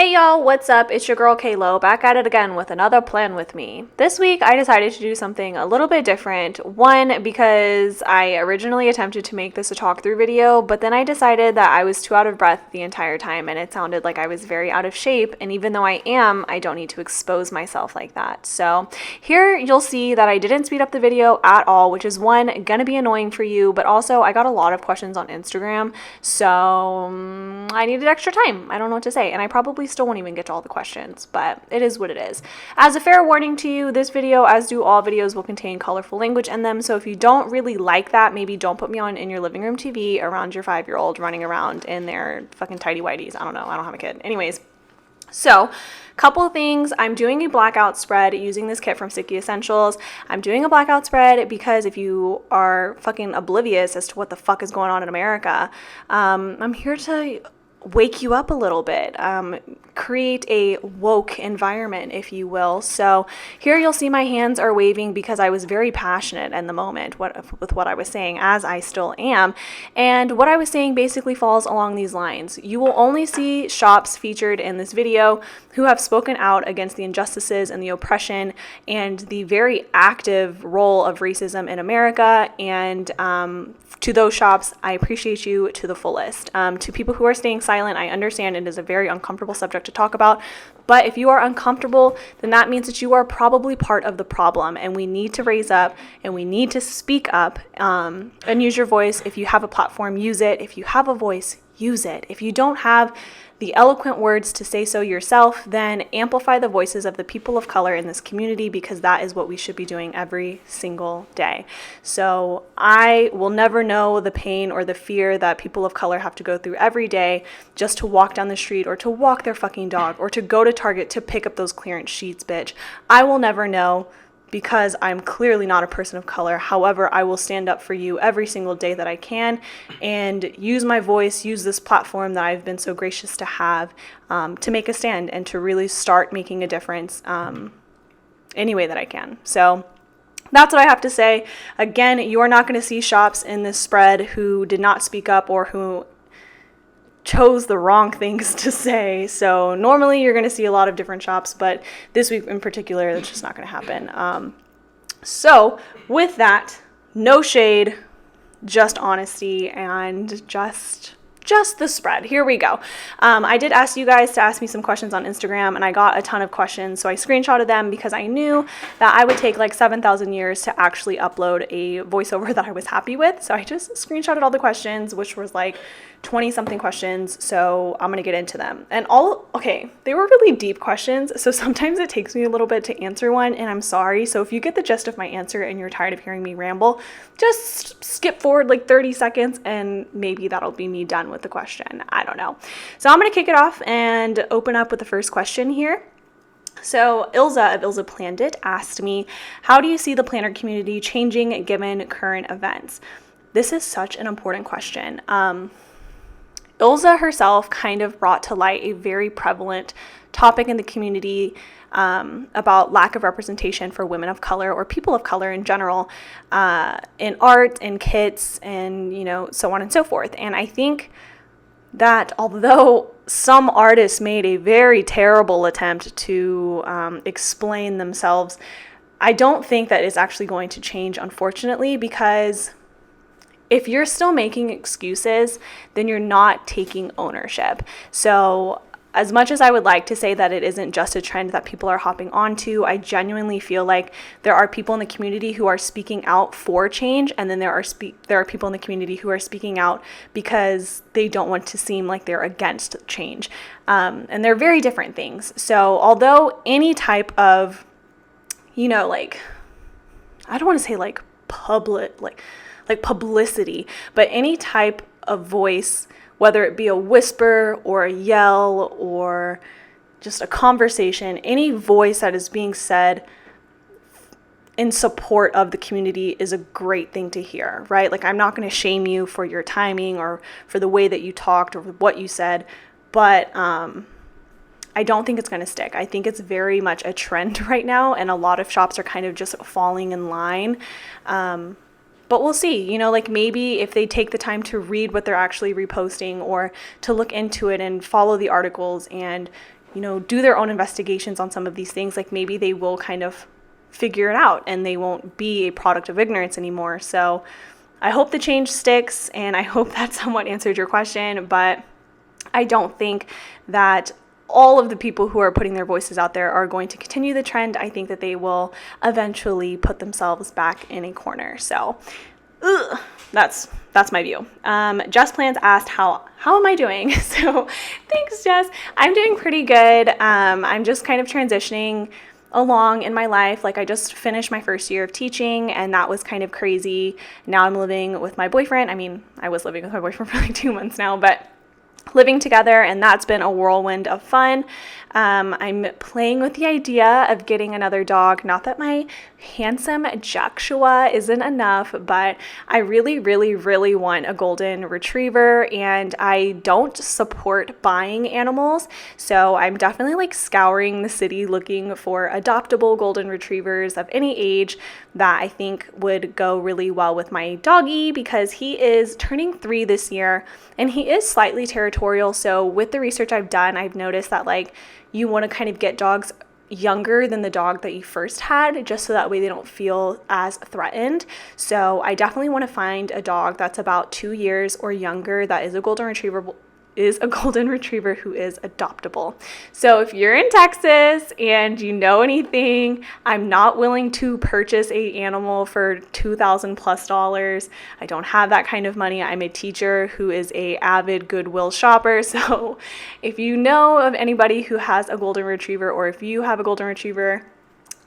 Hey y'all, what's up? It's your girl Kaylo, back at it again with another plan with me. This week I decided to do something a little bit different. One, because I originally attempted to make this a talk through video, but then I decided that I was too out of breath the entire time and it sounded like I was very out of shape, and even though I am, I don't need to expose myself like that. So here you'll see that I didn't speed up the video at all, which is one, gonna be annoying for you, but also I got a lot of questions on Instagram, so I needed extra time. I don't know what to say, and I probably still won't even get to all the questions, but it is what it is. As a fair warning to you, this video, as do all videos, will contain colorful language in them, so if you don't really like that, maybe don't put me on in your living room TV around your 5-year-old running around in their fucking tighty whities. I don't know, I don't have a kid. Anyways, so couple of things. I'm doing a blackout spread using this kit from Sticky Essentials. I'm doing a blackout spread because if you are fucking oblivious as to what the fuck is going on in America, I'm here to wake you up a little bit, create a woke environment, if you will. So here you'll see my hands are waving because I was very passionate in the moment with what I was saying, as I still am. And what I was saying basically falls along these lines. You will only see shops featured in this video who have spoken out against the injustices and the oppression and the very active role of racism in America. And to those shops, I appreciate you to the fullest. To people who are staying silent, I understand it is a very uncomfortable subject to talk about, but if you are uncomfortable, then that means that you are probably part of the problem, and we need to raise up and we need to speak up and use your voice. If you have a platform, use it. If you have a voice, use it. If you don't have the eloquent words to say so yourself, then amplify the voices of the people of color in this community, because that is what we should be doing every single day. So I will never know the pain or the fear that people of color have to go through every day just to walk down the street or to walk their fucking dog or to go to Target to pick up those clearance sheets, bitch. I will never know, because I'm clearly not a person of color. However, I will stand up for you every single day that I can and use my voice, use this platform that I've been so gracious to have, to make a stand and to really start making a difference any way that I can. So that's what I have to say. Again, you are not going to see shops in this spread who did not speak up or who chose the wrong things to say. So normally you're going to see a lot of different shops, but this week in particular, that's just not going to happen. So with that, no shade, just honesty, and just the spread. Here we go. I did ask you guys to ask me some questions on Instagram, and I got a ton of questions, so I screenshotted them because I knew that I would take like 7,000 years to actually upload a voiceover that I was happy with. So I just screenshotted all the questions, which was like 20 something questions. So I'm going to get into them. And they were really deep questions. So sometimes it takes me a little bit to answer one, and I'm sorry. So if you get the gist of my answer and you're tired of hearing me ramble, just skip forward like 30 seconds and maybe that'll be me done with the question. I don't know. So I'm going to kick it off and open up with the first question here. So Ilza of Ilza Planned It asked me, how do you see the planner community changing given current events? This is such an important question. Ilza herself kind of brought to light a very prevalent topic in the community about lack of representation for women of color or people of color in general in art and kits and, so on and so forth. And I think that although some artists made a very terrible attempt to explain themselves, I don't think that it's actually going to change, unfortunately, because if you're still making excuses, then you're not taking ownership. So as much as I would like to say that it isn't just a trend that people are hopping onto, I genuinely feel like there are people in the community who are speaking out for change, and then there are people in the community who are speaking out because they don't want to seem like they're against change. And they're very different things. So although any type of, I don't want to say like publicity, but any type of voice, whether it be a whisper or a yell or just a conversation, any voice that is being said in support of the community is a great thing to hear, right? Like, I'm not going to shame you for your timing or for the way that you talked or what you said, but I don't think it's going to stick. I think it's very much a trend right now, and a lot of shops are kind of just falling in line. But we'll see, maybe if they take the time to read what they're actually reposting or to look into it and follow the articles and do their own investigations on some of these things, like maybe they will kind of figure it out and they won't be a product of ignorance anymore. So I hope the change sticks, and I hope that somewhat answered your question, but I don't think that all of the people who are putting their voices out there are going to continue the trend. I think that they will eventually put themselves back in a corner. So that's my view. Jess Plans asked, how am I doing? So thanks, Jess. I'm doing pretty good. I'm just kind of transitioning along in my life. Like, I just finished my first year of teaching, and that was kind of crazy. Now I'm living with my boyfriend. I mean, I was living with my boyfriend for like 2 months now, but living together, and that's been a whirlwind of fun. I'm playing with the idea of getting another dog. Not that my handsome Joshua isn't enough, but I really, really, really want a golden retriever, and I don't support buying animals. So I'm definitely like scouring the city looking for adoptable golden retrievers of any age that I think would go really well with my doggy, because he is turning 3 this year and he is slightly territorial. So with the research I've done, I've noticed that like you want to kind of get dogs younger than the dog that you first had, just so that way they don't feel as threatened. So I definitely want to find a dog that's about 2 years or younger that is a golden retriever who is adoptable. So if you're in Texas and you know anything, I'm not willing to purchase a animal for $2,000+. I don't have that kind of money. I'm a teacher who is a avid Goodwill shopper. So if you know of anybody who has a golden retriever, or if you have a golden retriever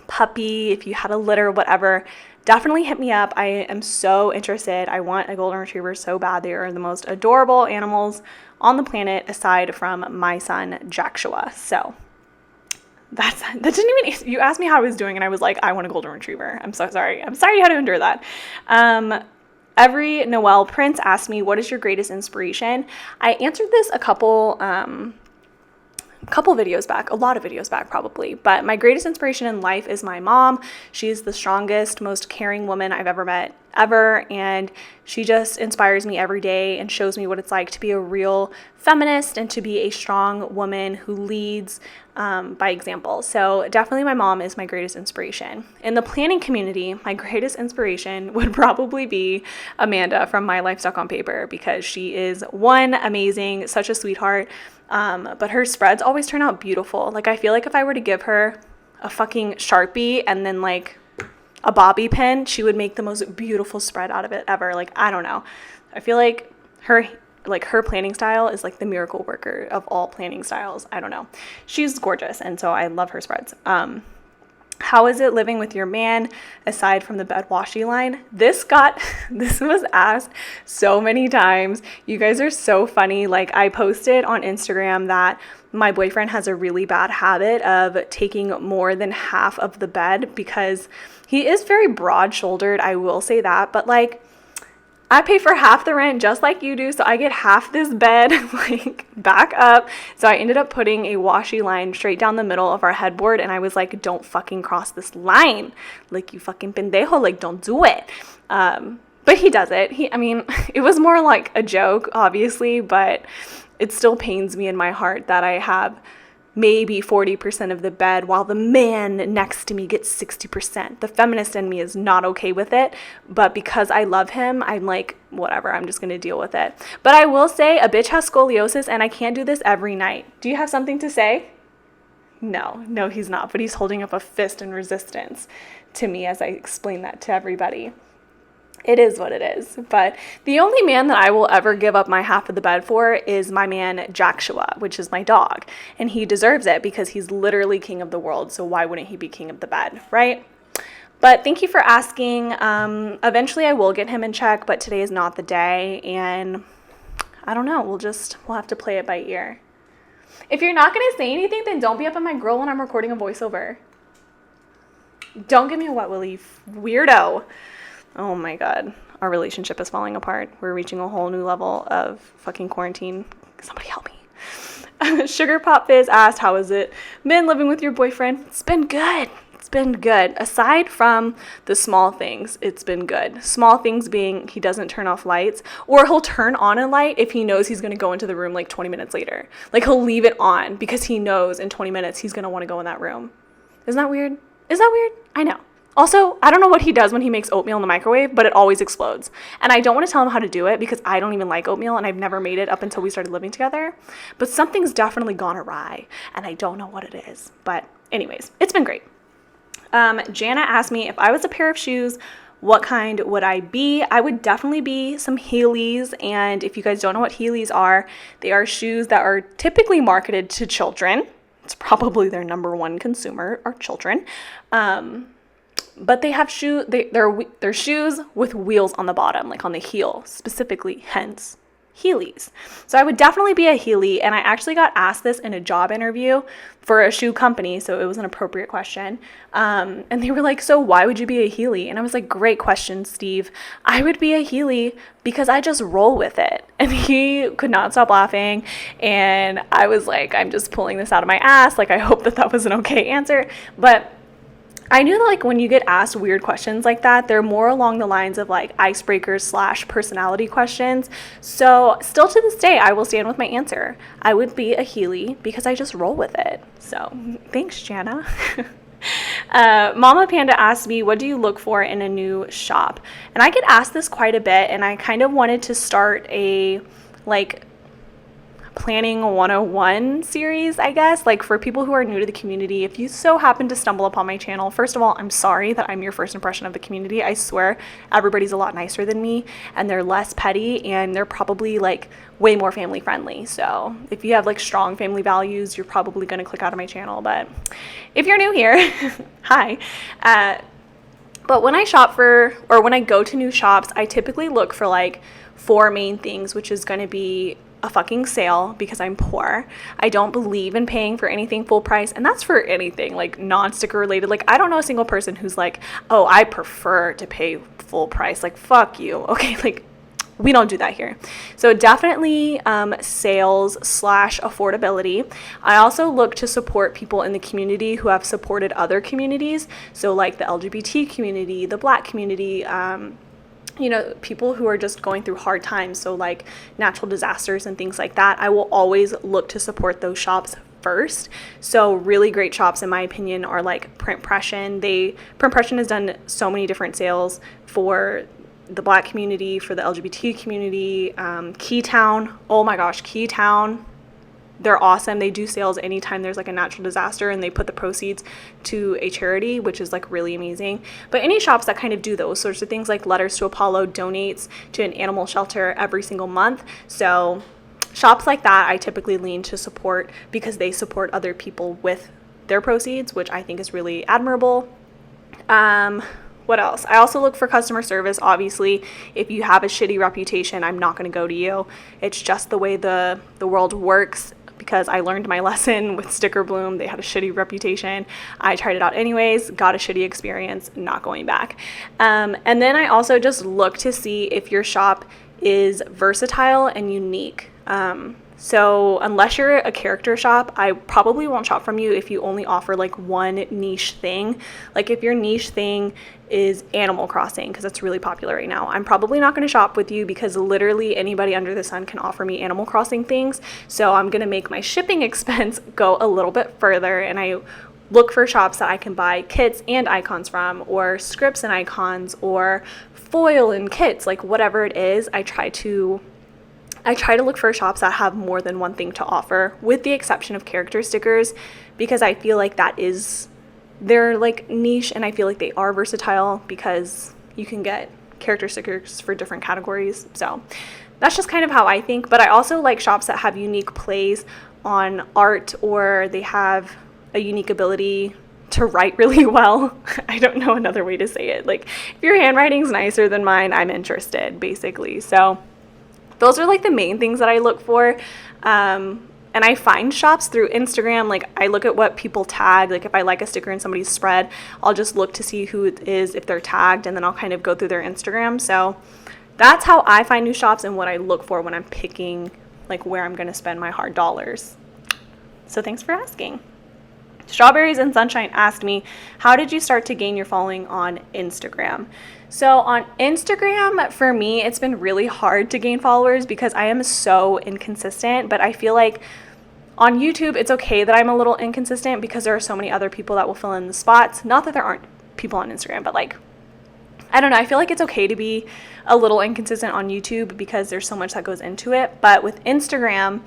puppy, if you had a litter, whatever, definitely hit me up. I am so interested. I want a golden retriever so bad. They are the most adorable animals on the planet, aside from my son Joshua. So that didn't even, you asked me how I was doing and I was like, I want a golden retriever. I'm so sorry. I'm sorry you had to endure that. Every Noel Prince asked me, what is your greatest inspiration? I answered this a couple videos back, a lot of videos back probably, but my greatest inspiration in life is my mom. She's the strongest, most caring woman I've ever met, and she just inspires me every day and shows me what it's like to be a real feminist and to be a strong woman who leads by example. So definitely my mom is my greatest inspiration. In the planning community, my greatest inspiration would probably be Amanda from My Life Stuck on Paper, because she is one, amazing, such a sweetheart. But her spreads always turn out beautiful. Like, I feel like if I were to give her a fucking Sharpie and then like a bobby pin, she would make the most beautiful spread out of it ever. Like, I don't know. I feel like her planning style is like the miracle worker of all planning styles. I don't know. She's gorgeous. And so I love her spreads. How is it living with your man aside from the bed washi line? This was asked so many times. You guys are so funny. Like, I posted on Instagram that my boyfriend has a really bad habit of taking more than half of the bed, because he is very broad-shouldered, I will say that, but like, I pay for half the rent just like you do, so I get half this bed like back up. So I ended up putting a washi line straight down the middle of our headboard, and I was like, don't fucking cross this line. Like, you fucking pendejo, like, don't do it. But he does it. It was more like a joke, obviously, but it still pains me in my heart that I have maybe 40% of the bed while the man next to me gets 60%. The feminist in me is not okay with it, but because I love him, I'm like, whatever, I'm just going to deal with it. But I will say, a bitch has scoliosis and I can't do this every night. Do you have something to say? No, he's not, but he's holding up a fist in resistance to me as I explain that to everybody. It is what it is. But the only man that I will ever give up my half of the bed for is my man Joshua, which is my dog. And he deserves it because he's literally king of the world. So why wouldn't he be king of the bed, right? But thank you for asking. Eventually I will get him in check, but today is not the day. And I don't know. We'll have to play it by ear. If you're not going to say anything, then don't be up on my grill when I'm recording a voiceover. Don't give me a wet willy, weirdo. Oh my God, our relationship is falling apart. We're reaching a whole new level of fucking quarantine. Somebody help me. Sugar Pop Fizz asked, how has it been living with your boyfriend? It's been good. It's been good. Aside from the small things, it's been good. Small things being he doesn't turn off lights, or he'll turn on a light if he knows he's going to go into the room like 20 minutes later. Like he'll leave it on because he knows in 20 minutes he's going to want to go in that room. Isn't that weird? Is that weird? I know. Also, I don't know what he does when he makes oatmeal in the microwave, but it always explodes. And I don't want to tell him how to do it because I don't even like oatmeal and I've never made it up until we started living together. But something's definitely gone awry and I don't know what it is. But anyways, it's been great. Jana asked me if I was a pair of shoes, what kind would I be? I would definitely be some Heelys. And if you guys don't know what Heelys are, they are shoes that are typically marketed to children. It's probably their number one consumer are children. But they have they're shoes with wheels on the bottom, like on the heel, specifically, hence Heelys. So I would definitely be a Heely, and I actually got asked this in a job interview for a shoe company, so it was an appropriate question. And they were like, so why would you be a Heely? And I was like, great question, Steve. I would be a Heely because I just roll with it. And he could not stop laughing, and I was like, I'm just pulling this out of my ass. Like, I hope that was an okay answer. But I knew that like when you get asked weird questions like that, they're more along the lines of like icebreakers / personality questions. So still to this day, I will stand with my answer. I would be a Heely because I just roll with it. So thanks, Jana. Mama Panda asked me, what do you look for in a new shop? And I get asked this quite a bit, and I kind of wanted to start a like planning 101 series, I guess, like for people who are new to the community. If you so happen to stumble upon my channel, first of all, I'm sorry that I'm your first impression of the community. I swear everybody's a lot nicer than me, and they're less petty, and they're probably like way more family friendly. So if you have like strong family values, you're probably going to click out of my channel. But if you're new here, hi. But when I when I go to new shops, I typically look for like 4 main things, which is going to be a fucking sale because I'm poor. I don't believe in paying for anything full price, and that's for anything like non-sticker related. Like I don't know a single person who's like, oh, I prefer to pay full price. Like fuck you. Okay, like we don't do that here. So definitely sales / affordability. I also look to support people in the community who have supported other communities. So like the LGBT community, the Black community, you know, people who are just going through hard times, so like natural disasters and things like that. I will always look to support those shops first. So really great shops, in my opinion, are like Print Pression. Print Pression has done so many different sales for the Black community, for the LGBT community. Keytown, oh my gosh, Keytown. They're awesome. They do sales anytime there's like a natural disaster, and they put the proceeds to a charity, which is like really amazing. But any shops that kind of do those sorts of things, like Letters to Apollo donates to an animal shelter every single month. So shops like that I typically lean to support because they support other people with their proceeds, which I think is really admirable. What else? I also look for customer service. Obviously, if you have a shitty reputation, I'm not going to go to you. It's just the way the world works, because I learned my lesson with Sticker Bloom. They had a shitty reputation. I tried it out anyways, got a shitty experience, not going back. And then I also just look to see if your shop is versatile and unique. So unless you're a character shop, I probably won't shop from you if you only offer like one niche thing. Like if your niche thing is Animal Crossing, because it's really popular right now, I'm probably not going to shop with you because literally anybody under the sun can offer me Animal Crossing things. So I'm going to make my shipping expense go a little bit further, and I look for shops that I can buy kits and icons from, or scripts and icons, or foil and kits, like whatever it is. I try to look for shops that have more than one thing to offer, with the exception of character stickers, because I feel like they're like niche, and I feel like they are versatile because you can get character stickers for different categories. So that's just kind of how I think. But I also like shops that have unique plays on art, or they have a unique ability to write really well. I don't know another way to say it. Like if your handwriting's nicer than mine, I'm interested, basically. So those are like the main things that I look for. And I find shops through Instagram. Like I look at what people tag. Like if I like a sticker in somebody's spread, I'll just look to see who it is, if they're tagged, and then I'll kind of go through their Instagram. So that's how I find new shops and what I look for when I'm picking like where I'm going to spend my hard dollars. So thanks for asking. Strawberries and Sunshine asked me, how did you start to gain your following on Instagram? So on Instagram, for me, it's been really hard to gain followers because I am so inconsistent, but I feel like on YouTube, it's okay that I'm a little inconsistent because there are so many other people that will fill in the spots. Not that there aren't people on Instagram, but like, I don't know. I feel like it's okay to be a little inconsistent on YouTube because there's so much that goes into it. But with Instagram,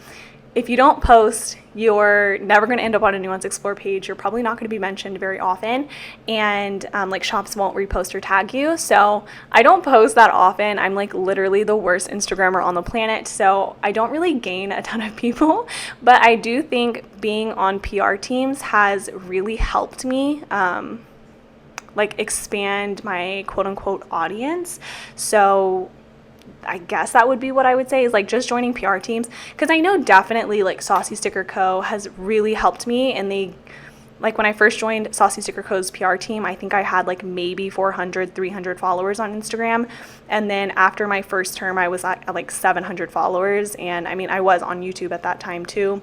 if you don't post, you're never going to end up on anyone's Explore page. You're probably not going to be mentioned very often. And like shops won't repost or tag you. So I don't post that often. I'm like literally the worst Instagrammer on the planet. So I don't really gain a ton of people. But I do think being on PR teams has really helped me like expand my quote unquote audience. So I guess that would be what I would say is like just joining PR teams, because I know definitely like Saucy Sticker Co. has really helped me. And they, like when I first joined Saucy Sticker Co.'s PR team, I think I had like maybe 400, 300 followers on Instagram. And then after my first term, I was at like 700 followers. And I mean, I was on YouTube at that time too.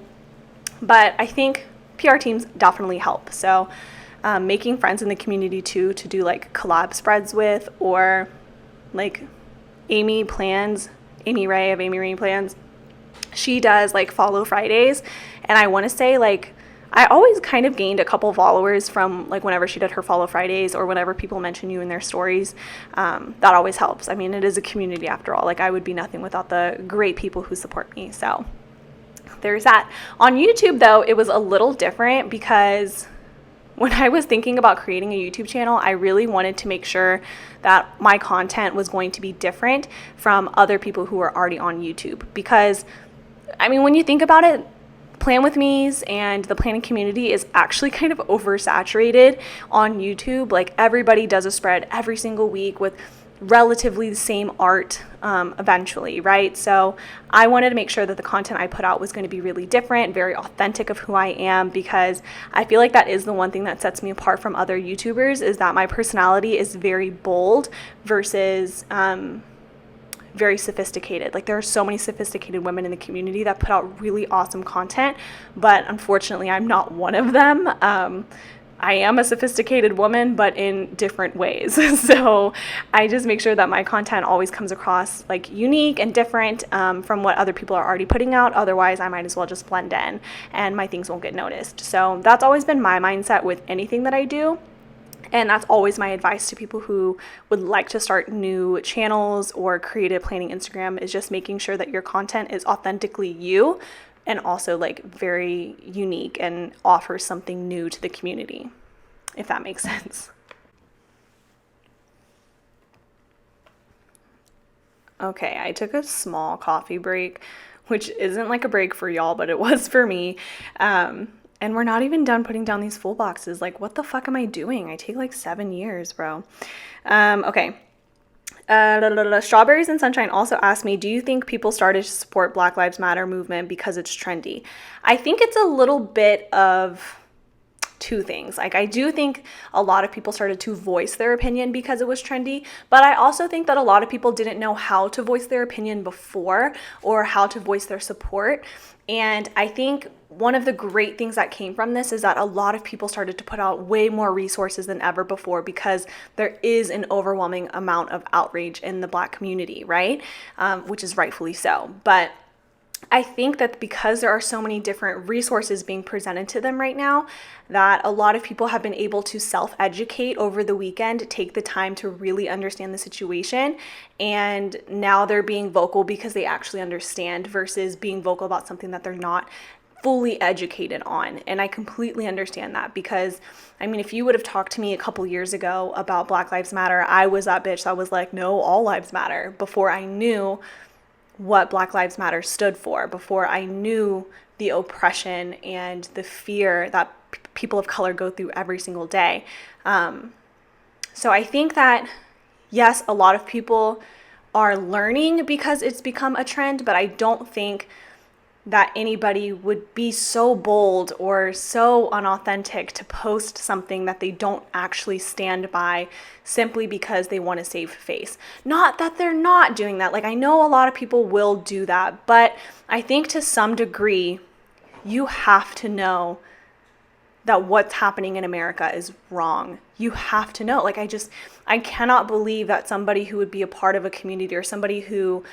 But I think PR teams definitely help. So making friends in the community too, to do like collab spreads with, or like Amy Ray of Amy Ray Plans, she does like Follow Fridays, and I want to say like I always kind of gained a couple followers from like whenever she did her Follow Fridays, or whenever people mention you in their stories. That always helps. I mean, it is a community after all. Like I would be nothing without the great people who support me. So there's that. On YouTube though, it was a little different because when I was thinking about creating a YouTube channel, I really wanted to make sure that my content was going to be different from other people who are already on YouTube. Because, I mean, when you think about it, Plan With Me's and the planning community is actually kind of oversaturated on YouTube. Like everybody does a spread every single week with relatively the same art eventually, right? So I wanted to make sure that the content I put out was going to be really different, very authentic of who I am, because I feel like that is the one thing that sets me apart from other YouTubers, is that my personality is very bold versus very sophisticated. Like there are so many sophisticated women in the community that put out really awesome content, but unfortunately I'm not one of them. I am a sophisticated woman, but in different ways. So I just make sure that my content always comes across like unique and different from what other people are already putting out. Otherwise, I might as well just blend in and my things won't get noticed. So that's always been my mindset with anything that I do. And that's always my advice to people who would like to start new channels or creative planning Instagram, is just making sure that your content is authentically you, and also like very unique and offers something new to the community, if that makes sense. Okay, I took a small coffee break, which isn't like a break for y'all, but it was for me. And we're not even done putting down these full boxes. Like, what the fuck am I doing? I take like 7 years, bro. Okay. Strawberries and Sunshine also asked me, do you think people started to support Black Lives Matter movement because it's trendy? I think it's a little bit of two things. Like, I do think a lot of people started to voice their opinion because it was trendy, but I also think that a lot of people didn't know how to voice their opinion before, or how to voice their support. And I think one of the great things that came from this is that a lot of people started to put out way more resources than ever before, because there is an overwhelming amount of outrage in the Black community, right? Which is rightfully so. But I think that because there are so many different resources being presented to them right now, that a lot of people have been able to self-educate over the weekend, take the time to really understand the situation, and now they're being vocal because they actually understand, versus being vocal about something that they're not fully educated on. And I completely understand that, because I mean, if you would have talked to me a couple years ago about Black Lives Matter, I was that bitch that was like, no, all lives matter, before I knew what Black Lives Matter stood for, before I knew the oppression and the fear that people of color go through every single day. So I think that, yes, a lot of people are learning because it's become a trend, but I don't think that anybody would be so bold or so unauthentic to post something that they don't actually stand by simply because they want to save face. Not that they're not doing that. Like, I know a lot of people will do that, but I think to some degree, you have to know that what's happening in America is wrong. You have to know. Like, I cannot believe that somebody who would be a part of a community, or somebody who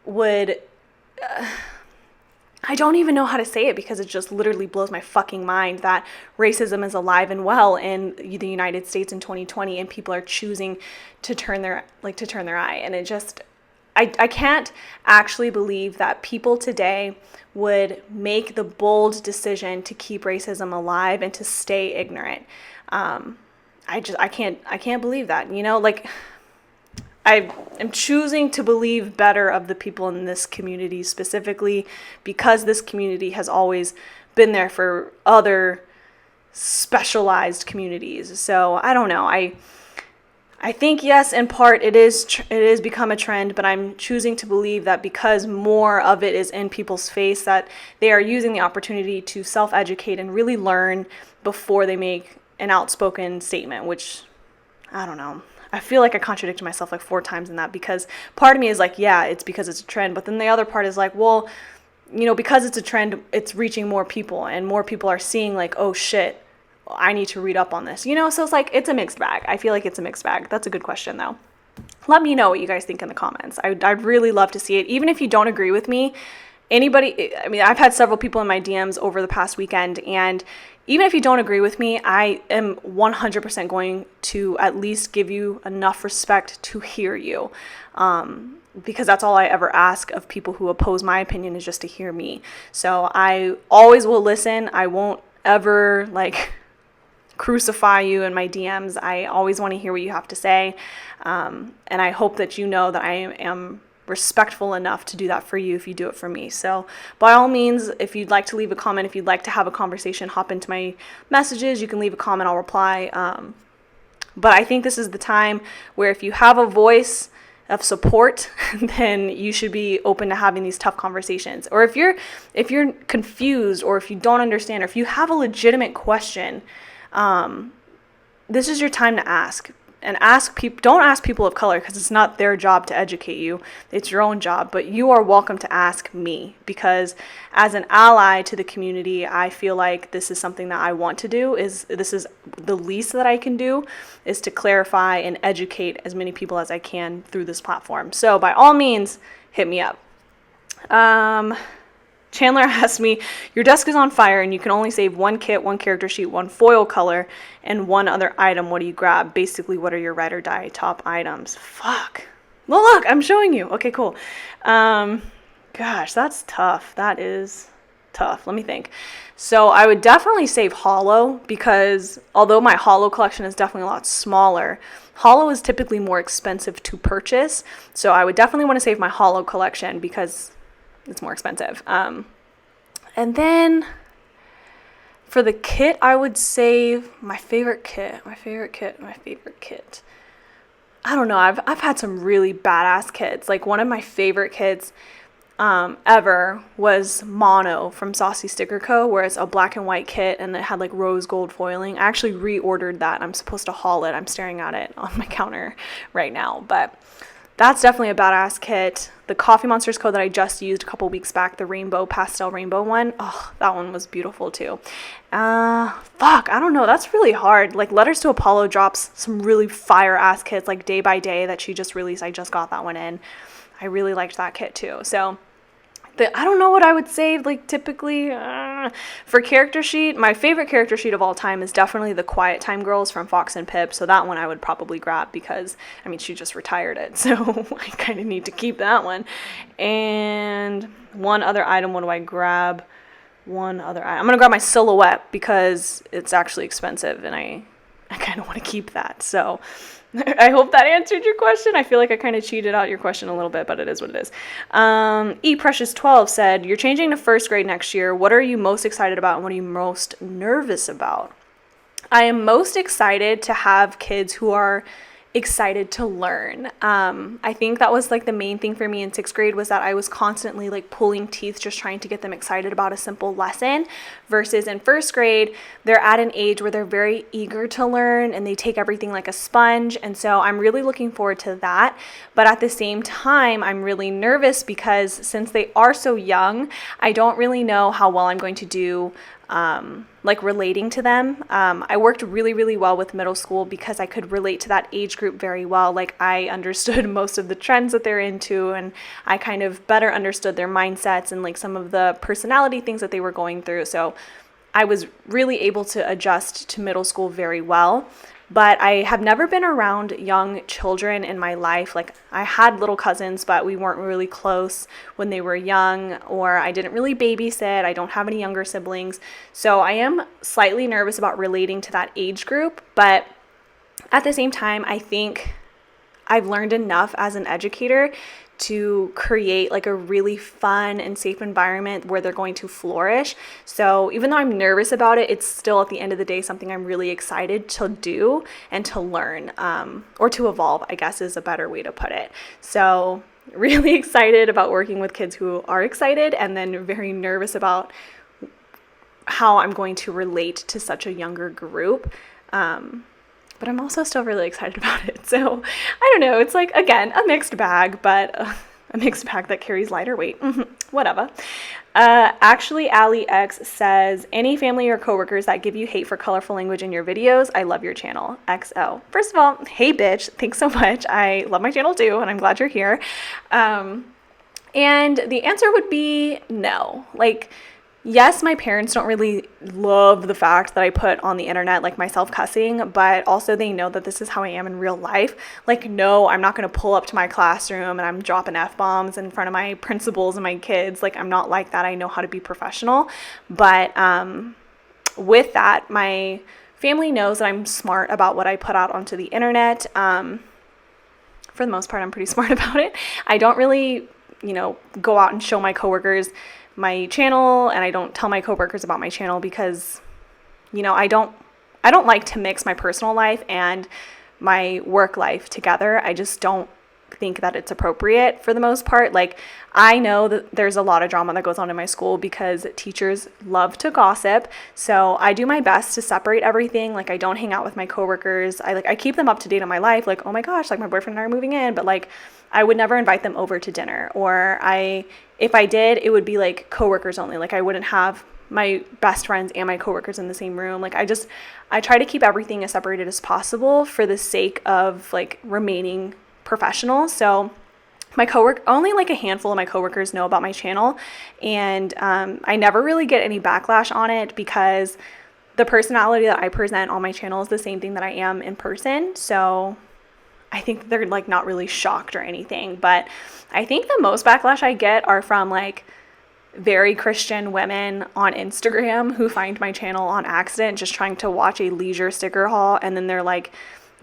would, I don't even know how to say it, because it just literally blows my fucking mind that racism is alive and well in the United States in 2020, and people are choosing to turn their eye. And it just, I can't actually believe that people today would make the bold decision to keep racism alive and to stay ignorant. I can't believe that, you know, like, I am choosing to believe better of the people in this community specifically, because this community has always been there for other specialized communities. So I don't know. I think, yes, in part it is become a trend, but I'm choosing to believe that because more of it is in people's face, that they are using the opportunity to self-educate and really learn before they make an outspoken statement, which, I don't know. I feel like I contradicted myself like 4 times in that, because part of me is like, yeah, it's because it's a trend. But then the other part is like, well, you know, because it's a trend, it's reaching more people, and more people are seeing like, oh shit, I need to read up on this, you know? So it's like, it's a mixed bag. I feel like it's a mixed bag. That's a good question though. Let me know what you guys think in the comments. I'd really love to see it. Even if you don't agree with me, anybody, I mean, I've had several people in my DMs over the past weekend, and even if you don't agree with me, I am 100% going to at least give you enough respect to hear you. Because that's all I ever ask of people who oppose my opinion, is just to hear me. So I always will listen. I won't ever like crucify you in my DMs. I always want to hear what you have to say. And I hope that you know that I am respectful enough to do that for you if you do it for me. So by all means, if you'd like to leave a comment, if you'd like to have a conversation, hop into my messages. You can leave a comment, I'll reply. But I think this is the time where if you have a voice of support, then you should be open to having these tough conversations. Or if you're confused, or if you don't understand, or if you have a legitimate question, this is your time to ask. And don't ask people of color, because it's not their job to educate you. It's your own job. But you are welcome to ask me, because as an ally to the community, I feel like this is something that I want to do. This is the least that I can do, is to clarify and educate as many people as I can through this platform. So by all means, hit me up. Chandler asked me, your desk is on fire and you can only save 1 kit, 1 character sheet, 1 foil color, and 1 other item. What do you grab? Basically, what are your ride or die top items? Fuck. Well, look, I'm showing you. Okay, cool. Gosh, that's tough. That is tough. Let me think. So I would definitely save holo, because although my holo collection is definitely a lot smaller, holo is typically more expensive to purchase. So I would definitely want to save my holo collection, because it's more expensive. And then for the kit, I would save my favorite kit. I don't know. I've had some really badass kits. Like, one of my favorite kits ever was Mono from Saucy Sticker Co., where it's a black and white kit and it had like rose gold foiling. I actually reordered that. I'm supposed to haul it. I'm staring at it on my counter right now, but that's definitely a badass kit. The Coffee Monsters Co. that I just used a couple weeks back, the pastel rainbow one, oh, that one was beautiful too. I don't know, that's really hard. Like, Letters to Apollo drops some really fire ass kits, like Day by Day that she just released. I just got that one in. I really liked that kit too. So I don't know what I would save, like, typically. For character sheet, my favorite character sheet of all time is definitely the Quiet Time Girls from Fox and Pip. So that one I would probably grab, because, I mean, she just retired it. So I kind of need to keep that one. And one other item, what do I grab? One other item. I'm going to grab my Silhouette, because it's actually expensive, and I kind of want to keep that. So I hope that answered your question. I feel like I kind of cheated out your question a little bit, but it is what it is. ePrecious12 said, you're changing to first grade next year. What are you most excited about, and what are you most nervous about? I am most excited to have kids who are excited to learn. I think that was like the main thing for me in 6th grade, was that I was constantly like pulling teeth just trying to get them excited about a simple lesson, versus in 1st grade they're at an age where they're very eager to learn and they take everything like a sponge. And so I'm really looking forward to that, but at the same time I'm really nervous, because since they are so young, I don't really know how well I'm going to do like relating to them. I worked really, really well with middle school because I could relate to that age group very well. Like I understood most of the trends that they're into, and I kind of better understood their mindsets and like some of the personality things that they were going through. So I was really able to adjust to middle school very well. But I have never been around young children in my life. Like I had little cousins, but we weren't really close when they were young, or I didn't really babysit. I don't have any younger siblings. So I am slightly nervous about relating to that age group. But at the same time, I think I've learned enough as an educator to create like a really fun and safe environment where they're going to flourish. So even though I'm nervous about it, it's still at the end of the day something I'm really excited to do and to learn, or to evolve, I guess is a better way to put it. So really excited about working with kids who are excited, and then very nervous about how I'm going to relate to such a younger group. But I'm also still really excited about it. So I don't know. It's like, again, a mixed bag, but a mixed bag that carries lighter weight. Whatever. Actually, Ali X says, any family or coworkers that give you hate for colorful language in your videos, I love your channel. XO. First of all, hey bitch, thanks so much. I love my channel too, and I'm glad you're here. And the answer would be no. Like, yes, my parents don't really love the fact that I put on the internet like myself cussing, but also they know that this is how I am in real life. Like, no, I'm not going to pull up to my classroom and I'm dropping F-bombs in front of my principals and my kids. Like, I'm not like that. I know how to be professional. But with that, my family knows that I'm smart about what I put out onto the internet. For the most part, I'm pretty smart about it. I don't really, go out and show my coworkers my channel, and I don't tell my coworkers about my channel because, I don't like to mix my personal life and my work life together. I just don't think that it's appropriate for the most part. Like, I know that there's a lot of drama that goes on in my school because teachers love to gossip. So I do my best to separate everything. Like, I don't hang out with my coworkers. I keep them up to date on my life. Like, oh my gosh, like my boyfriend and I are moving in, but like I would never invite them over to dinner, or if I did, it would be like coworkers only. Like, I wouldn't have my best friends and my coworkers in the same room. Like, I try to keep everything as separated as possible for the sake of like remaining professional. So only like a handful of my coworkers know about my channel, and I never really get any backlash on it because the personality that I present on my channel is the same thing that I am in person. So I think they're like not really shocked or anything. But I think the most backlash I get are from like very Christian women on Instagram who find my channel on accident just trying to watch a leisure sticker haul, and then they're like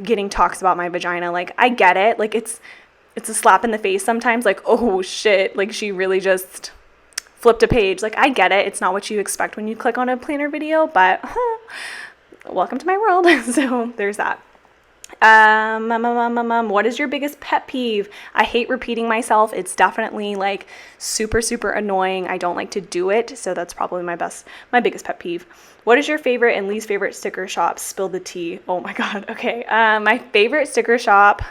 getting talks about my vagina. Like, I get it. Like, it's a slap in the face sometimes. Like, oh shit, like she really just flipped a page. Like, I get it. It's not what you expect when you click on a planner video, but welcome to my world. So there's that. What is your biggest pet peeve? I hate repeating myself. It's definitely like super, super annoying. I don't like to do it. So that's probably my biggest pet peeve. What is your favorite and least favorite sticker shop? Spill the tea. Oh my God. Okay. My favorite sticker shop.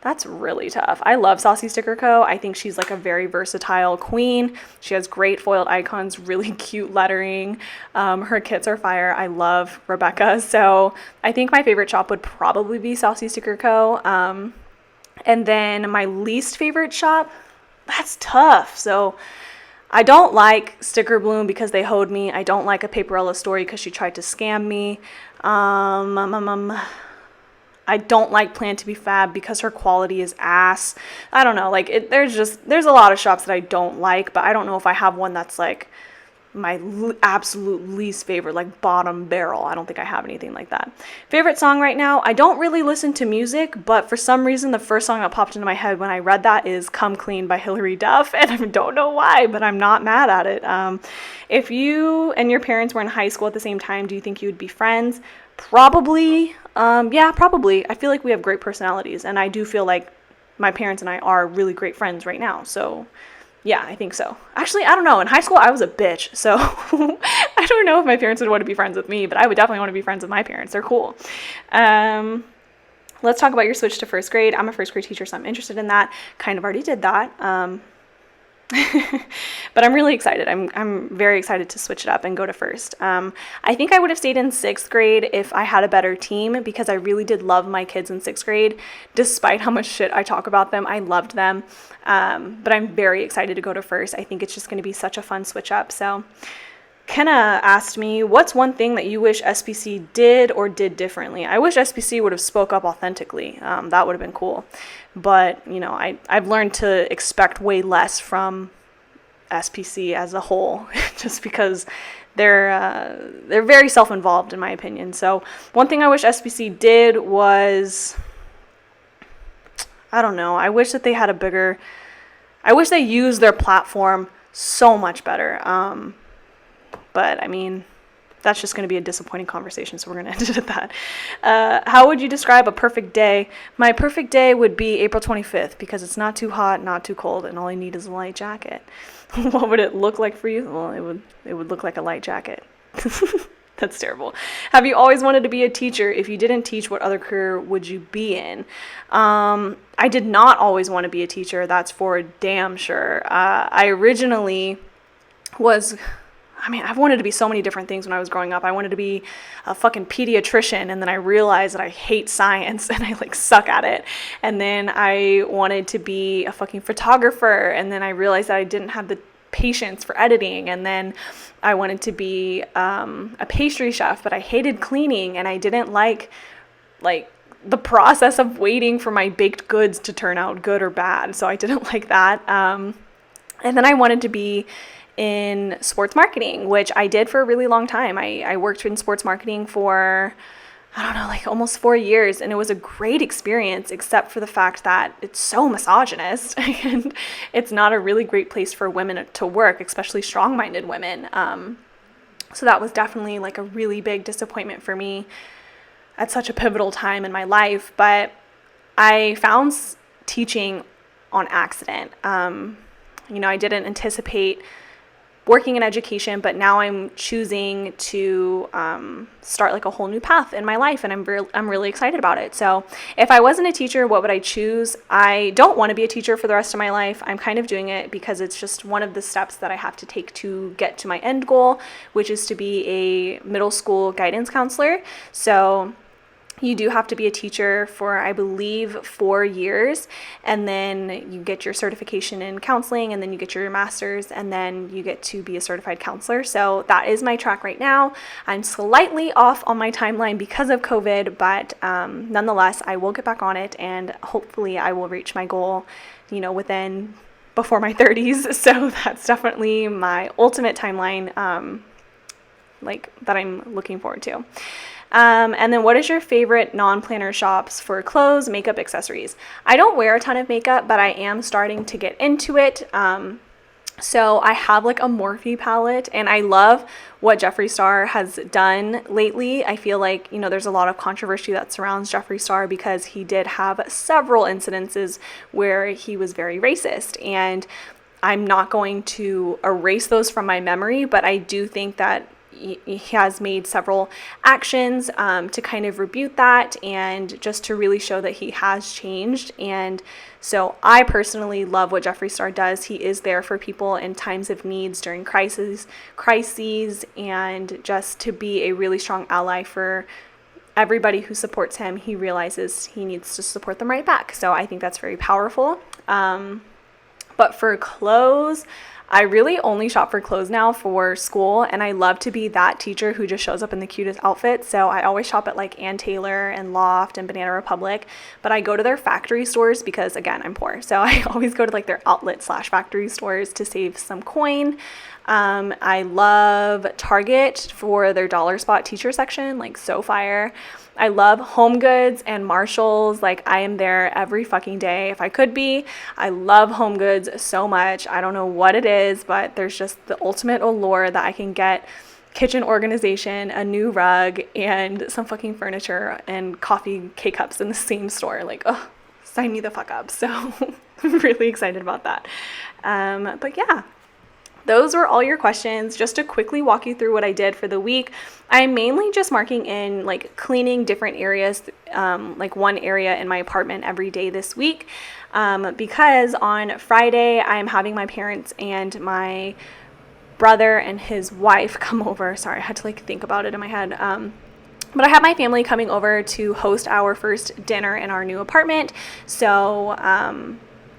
That's really tough. I love Saucy Sticker Co. I think she's like a very versatile queen. She has great foiled icons, really cute lettering. Her kits are fire. I love Rebecca. So I think my favorite shop would probably be Saucy Sticker Co. And then my least favorite shop, that's tough. So I don't like Sticker Bloom because they hoed me. I don't like a Paperella Story because she tried to scam me. I don't like Plan to be Fab because her quality is ass. I don't know, like there's a lot of shops that I don't like, but I don't know if I have one that's like my absolute least favorite, like bottom barrel. I don't think I have anything like that. Favorite song right now? I don't really listen to music, but for some reason the first song that popped into my head when I read that is Come Clean by Hilary Duff, and I don't know why, but I'm not mad at it. If you and your parents were in high school at the same time, do you think you would be friends? Probably. Yeah, probably. I feel like we have great personalities, and I do feel like my parents and I are really great friends right now. So yeah, I think so. Actually, I don't know. In high school, I was a bitch. So I don't know if my parents would want to be friends with me, but I would definitely want to be friends with my parents. They're cool. Let's talk about your switch to first grade. I'm a first grade teacher, so I'm interested in that. Kind of already did that. But I'm really excited. I'm very excited to switch it up and go to first. I think I would have stayed in 6th grade if I had a better team, because I really did love my kids in 6th grade. Despite how much shit I talk about them, I loved them. But I'm very excited to go to first. I think it's just going to be such a fun switch up. So Kenna asked me, what's one thing that you wish SPC did or did differently? I wish SPC would have spoke up authentically. That would have been cool. But, I've learned to expect way less from SPC as a whole, just because they're very self-involved, in my opinion. So one thing I wish SPC did was, I don't know, I wish that they had I wish they used their platform so much better. But I mean, that's just going to be a disappointing conversation, so we're going to end it at that. How would you describe a perfect day? My perfect day would be April 25th, because it's not too hot, not too cold, and all I need is a light jacket. What would it look like for you? Well, it would look like a light jacket. That's terrible. Have you always wanted to be a teacher? If you didn't teach, what other career would you be in? I did not always want to be a teacher. That's for damn sure. I originally I've wanted to be so many different things when I was growing up. I wanted to be a fucking pediatrician, and then I realized that I hate science and I suck at it. And then I wanted to be a fucking photographer, and then I realized that I didn't have the patience for editing. And then I wanted to be a pastry chef, but I hated cleaning, and I didn't like the process of waiting for my baked goods to turn out good or bad. So I didn't like that. And then I wanted to be in sports marketing, which I did for a really long time. I worked in sports marketing for, almost 4 years, and it was a great experience, except for the fact that it's so misogynist and it's not a really great place for women to work, especially strong-minded women. So that was definitely a really big disappointment for me at such a pivotal time in my life. But I found teaching on accident. I didn't anticipate working in education, but now I'm choosing to start a whole new path in my life, and I'm really excited about it. So if I wasn't a teacher, what would I choose? I don't want to be a teacher for the rest of my life. I'm kind of doing it because it's just one of the steps that I have to take to get to my end goal, which is to be a middle school guidance counselor. So you do have to be a teacher for, I believe, 4 years, and then you get your certification in counseling, and then you get your master's, and then you get to be a certified counselor. So that is my track right now. I'm slightly off on my timeline because of COVID, but nonetheless, I will get back on it, and hopefully I will reach my goal, before my 30s. So that's definitely my ultimate timeline, that I'm looking forward to. And then what is your favorite non-planner shops for clothes, makeup, accessories? I don't wear a ton of makeup, but I am starting to get into it. So I have a Morphe palette, and I love what Jeffree Star has done lately. I feel there's a lot of controversy that surrounds Jeffree Star because he did have several incidences where he was very racist, and I'm not going to erase those from my memory, but I do think that he has made several actions to kind of rebuke that, and just to really show that he has changed. And so I personally love what Jeffree Star does. He is there for people in times of needs, during crises, and just to be a really strong ally for everybody who supports him. He realizes he needs to support them right back. So I think that's very powerful. But for clothes, I really only shop for clothes now for school, and I love to be that teacher who just shows up in the cutest outfit. So I always shop at Ann Taylor and Loft and Banana Republic, but I go to their factory stores because, again, I'm poor. So I always go to their outlet/factory stores to save some coin. I love Target for their dollar spot teacher section, so fire. I love Home Goods and Marshalls. I am there every fucking day if I could be. I love Home Goods so much. I don't know what it is, but there's just the ultimate allure that I can get kitchen organization, a new rug, and some fucking furniture and coffee K-cups in the same store. Sign me the fuck up. So I'm really excited about that. But yeah. those were all your questions. Just to quickly walk you through what I did for the week, I'm mainly just marking in like cleaning different areas, like one area in my apartment every day this week, because on Friday I'm having my parents and my brother and his wife come over. Sorry, I had to like think about it in my head. But I have my family coming over to host our first dinner in our new apartment. So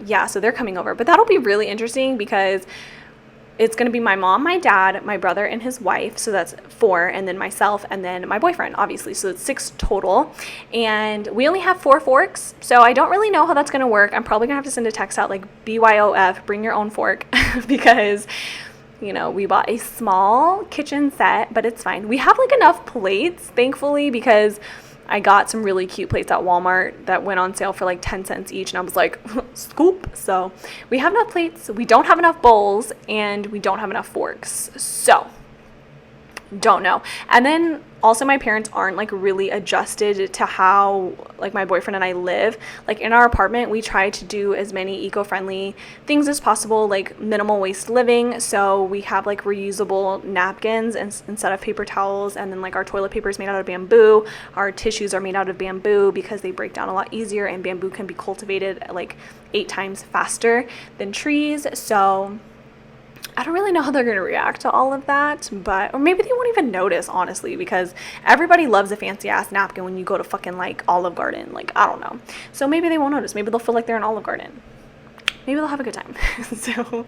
yeah, so they're coming over. But that'll be really interesting because it's going to be my mom, my dad, my brother, and his wife. So that's 4, and then myself, and then my boyfriend, obviously. So it's 6 total. And we only have 4 forks. So I don't really know how that's going to work. I'm probably going to have to send a text out like BYOF, bring your own fork, because, you know, we bought a small kitchen set, but it's fine. We have like enough plates, thankfully, because I got some really cute plates at Walmart that went on sale for like 10 cents each, and I was like, scoop. So we have enough plates, we don't have enough bowls, and we don't have enough forks. So don't know. And then also my parents aren't like really adjusted to how like my boyfriend and I live. Like in our apartment, we try to do as many eco-friendly things as possible, like minimal waste living. So we have like reusable napkins instead of paper towels, and then like our toilet paper is made out of bamboo. Our tissues are made out of bamboo because they break down a lot easier, and bamboo can be cultivated like 8 times faster than trees. So I don't really know how they're going to react to all of that, or maybe they won't even notice, honestly, because everybody loves a fancy ass napkin when you go to fucking like Olive Garden. Like, I don't know. So maybe they won't notice. Maybe they'll feel like they're in Olive Garden. Maybe they'll have a good time. So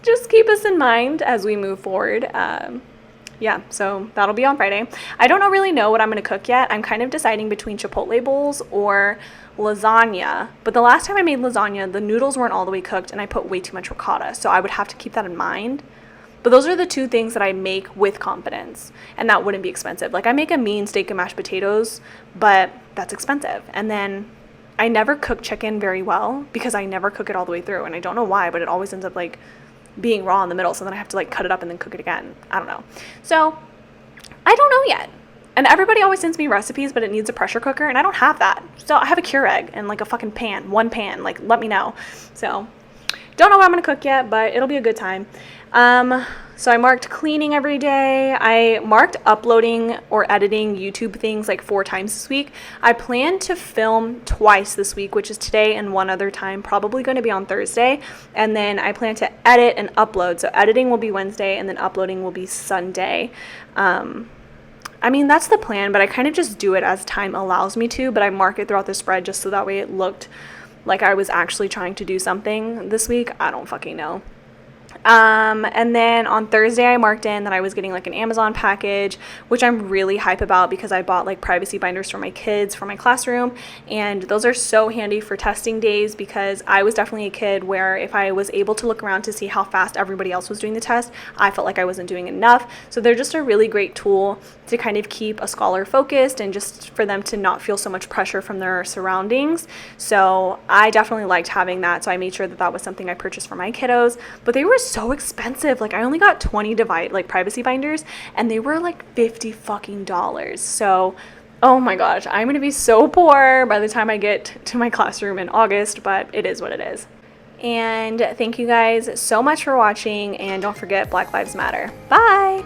just keep us in mind as we move forward. Yeah, so that'll be on Friday. I don't really know what I'm going to cook yet. I'm kind of deciding between Chipotle bowls or lasagna. But the last time I made lasagna, the noodles weren't all the way cooked, and I put way too much ricotta. So I would have to keep that in mind. But those are the 2 things that I make with confidence, and that wouldn't be expensive. Like, I make a mean steak and mashed potatoes, but that's expensive. And then I never cook chicken very well because I never cook it all the way through. And I don't know why, but it always ends up like being raw in the middle, so then I have to like cut it up and then cook it again. I don't know. So I don't know yet. And everybody always sends me recipes, but it needs a pressure cooker, and I don't have that. So I have a Keurig and like a fucking pan, 1 pan. Like, let me know. So don't know what I'm gonna cook yet, but it'll be a good time. So I marked cleaning every day. I marked uploading or editing YouTube things like 4 times this week. I plan to film twice this week, which is today and one other time, probably going to be on Thursday. And then I plan to edit and upload. So editing will be Wednesday, and then uploading will be Sunday. I mean, that's the plan, but I kind of just do it as time allows me to, but I mark it throughout the spread just so that way it looked like I was actually trying to do something this week. I don't fucking know. And then on Thursday I marked in that I was getting like an Amazon package, which I'm really hype about because I bought like privacy binders for my kids for my classroom, and those are so handy for testing days because I was definitely a kid where if I was able to look around to see how fast everybody else was doing the test, I felt like I wasn't doing enough. So they're just a really great tool to kind of keep a scholar focused and just for them to not feel so much pressure from their surroundings. So I definitely liked having that, so I made sure that that was something I purchased for my kiddos, but they were so expensive. Like I only got 20 privacy binders, and they were like $50 fucking. So oh my gosh, I'm gonna be so poor by the time I get to my classroom in August, but it is what it is. And thank you guys so much for watching, and don't forget, Black Lives Matter. Bye.